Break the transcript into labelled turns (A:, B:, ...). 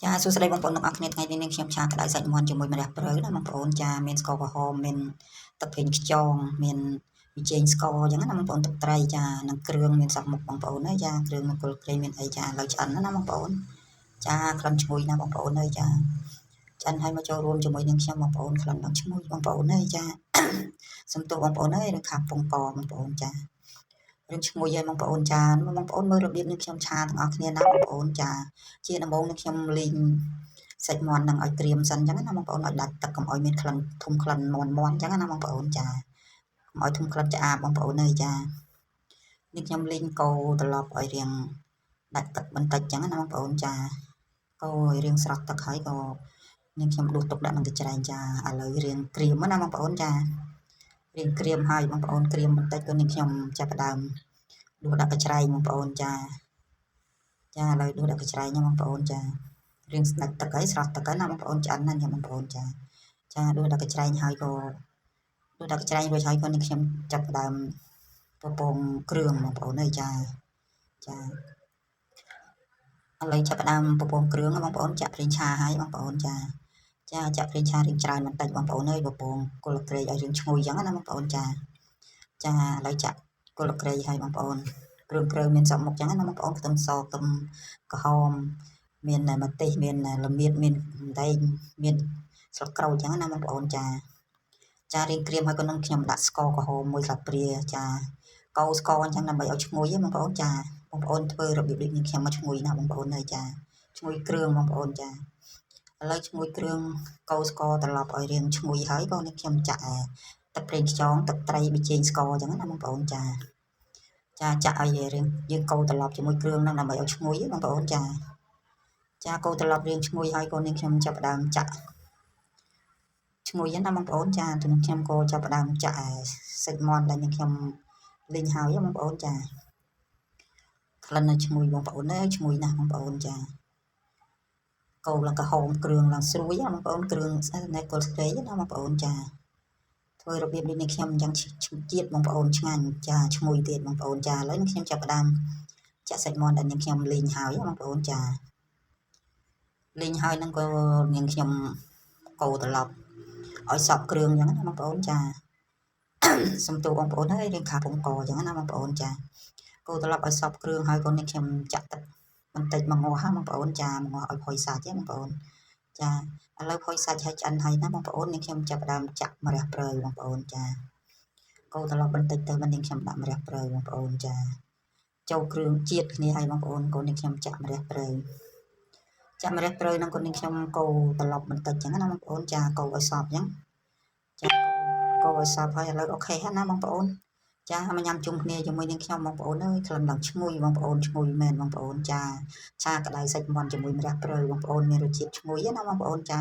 A: ចាសួស្តីបងប្អូនទាំងអស់គ្នាថ្ងៃនេះនាងខ្ញុំឆាក្តៅសាច់មាន់ជាមួយម្រះព្រៅណាបងប្អូនចាមានស្ករក្រហមមានទឹកប្រេងខ្យងមានប៊ីចេងស្ករអញ្ចឹងណាបងប្អូនទឹកត្រីចានិងគ្រឿងមានសក់មុខបងប្អូនអើយចាគ្រឿងមង្គលព្រៃមានអីចាឥឡូវឆ្អិនណាបងប្អូនចាក្លិនឈ្ងុយណាបងប្អូនអើយចាឆ្អិនឲ្យមកចូលរួមជាមួយនឹងខ្ញុំបងប្អូនក្លិនដល់ឈ្ងុយបងប្អូនអើយចាសំទោសបងប្អូនអើយនឹងខាប់ពងកបងប្អូនចារឿងឈ្ងុយឲ្យបងប្អូនចាបងប្អូនមើលរបៀបនេះខ្ញុំឆាទាំងអស់គ្នាណាបងប្អូនចាជាដំបូងនេះខ្ញុំលីងសាច់មាន់នឹងឲ្យក្រៀមសិនអញ្ចឹងណាបងប្អូនឲ្យដាច់ទឹកកុំឲ្យមានក្លិនធំក្លិនមាន់អញ្ចឹងណាបងប្អូនចាកុំឲ្យធំក្លិនឆ្អាបបងប្អូនអើយចានេះខ្ញុំលីងកូរត្រឡប់ឲ្យរៀងដាច់ទឹកបន្តិចអញ្ចឹងណាបងប្អូនចាកូរឲ្យរៀងស្រស់ទឹកហើយក៏នេះខ្ញុំដួសទុកដាក់នឹងកញ្ច្រែងចាឥឡូវរៀងក្រៀមណាបងប្អូនចារៀងក្រៀមហើយបងប្អូនក្រៀមបន្តិចក៏នេះខ្ញុំចាប់ផ្ដើមដួសដាក់កញ្ច្រែងបងប្អូនចាឥឡូវដួសដាក់កញ្ច្រែងណាបងប្អូនចារៀងស្ដាច់ទឹកហើយស្រស់ទឹកហើយណាបងប្អូនឆ្អិនណាបងប្អូនចាដួសដាក់កញ្ច្រែងហើយក៏ដួសដាក់កញ្ច្រែងរួចហើយក៏នេះខ្ញុំចាប់ផ្ដើមពពងគ្រឿងបងប្អូនអើយចាឥឡូវចាប់ផ្ដើមពពងគ្រឿងបងប្អូនចាក់ប្រេងឆាហើយបងប្អូនចាចាក់ប្រេងឆារៀងច្រើនបន្តិចបងប្អូនអើយពពងគល់ក្រែកឲ្យរៀងឈ្ងុយអញ្ចឹងណាបងប្អូនចាឥឡូវចាក់គល់ក្រែកហើយបងប្អូនគ្រឿងមានសក់មុខអញ្ចឹងណាបងប្អូនខ្ទឹមសខ្ទឹមក្រហមមានម្ទេសមានល្មៀតមានដែងមានស្លឹកក្រូចអញ្ចឹងណាបងប្អូនចារៀងក្រៀមហើយក៏នឹងខ្ញុំដាក់ស្ករក្រហមមួយស្លាបព្រាចាកូរស្ករអញ្ចឹងដើម្បីឲ្យឈ្ងុយបងប្អូនចាបងប្អូនធ្វើរបៀបដូចនេះខ្ញុំមកឈ្ងុយណាបងប្អូនអើយចាឈ្ងុយគ្រឿងបងប្អូនចាឥឡូវឈ្ងុយគ្រឿងកូរស្ករត្រឡប់ឲ្យរៀងឈ្ងុយហើយក៏នេះខ្ញុំចាក់ទឹកប្រេងខ្យងទឹកត្រីប៊ីចេងស្ករអញ្ចឹងណាបងប្អូនចាចាក់ឲ្យរៀងយើងកូរត្រឡប់ជាមួយគ្រឿងហ្នឹងដើម្បីឲ្យឈ្ងុយបងប្អូនចាកូរត្រឡប់រៀងឈ្ងុយហើយក៏នេះខ្ញុំចាប់ផ្ដើមចាក់ឈ្ងុយណាបងប្អូនចាទៅនឹងខ្ញុំក៏ចាប់ផ្ដើមចាក់សាច់មាន់ដែលខ្ញុំលីងហើយបងប្អូនចាក្លិនឈ្ងុយបងប្អូនអើយឈ្ងុយណាស់បងប្អូនចាកូរឡើងក្រហមគ្រឿងឡើងស្រួយណាបងប្អូនគ្រឿងស្អិតណែគល់ស្ក្រេណាបងប្អូនចាធ្វើរបៀបនេះខ្ញុំអញ្ចឹងជាតិបងប្អូនឆ្ងាញ់ចាឈ្ងុយទៀតបងប្អូនចាឥឡូវខ្ញុំចាប់ផ្ដើមចាក់សាច់មាន់ដែលខ្ញុំលីងហើយបងប្អូនចាលីងហើយនឹងក៏នាងខ្ញុំកូរត្រឡប់ឲ្យសព្វគ្រឿងអញ្ចឹងណាបងប្អូនចាសំទោសបងប្អូនហើយរៀងខាពងកអញ្ចឹងណាបងប្អូនចាកូរត្រឡប់ឲ្យសព្វគ្រឿងហើយក៏នេះខ្ញុំចាក់ទឹកបន្តិចមកងាស់បងប្អូនចាមកងាស់ឲ្យផុយសាច់បងប្អូនចាឥឡូវផុយសាច់ហើយឆ្អិនហើយណាបងប្អូននេះខ្ញុំចាប់ផ្ដើមចាក់ម្រះព្រៅបងប្អូនចាកូរត្រឡប់បន្តិចទៅមិននេះខ្ញុំដាក់ម្រះព្រៅបងប្អូនចាចូលគ្រឿងជាតិគ្នាហើយបងប្អូនក៏នេះខ្ញុំចាក់ម្រះព្រៅនឹងក៏នេះខ្ញុំកូរត្រឡប់បន្តិចចឹងណាបងប្អូនចាកូរឲ្យសព្វចឹងចាកូរឲ្យសព្វហើយឥឡូវអូខេហើយណាបងប្អូនចាមកញ៉ាំជុំគ្នាជាមួយនឹងខ្ញុំបងប្អូនអើយក្លិនឡើងឈ្ងុយបងប្អូនឈ្ងុយមែនបងប្អូនចាឆាក្តៅសាច់មាន់ជាមួយម្រះព្រៅបងប្អូនមានរសជាតិឈ្ងុយណាបងប្អូនចា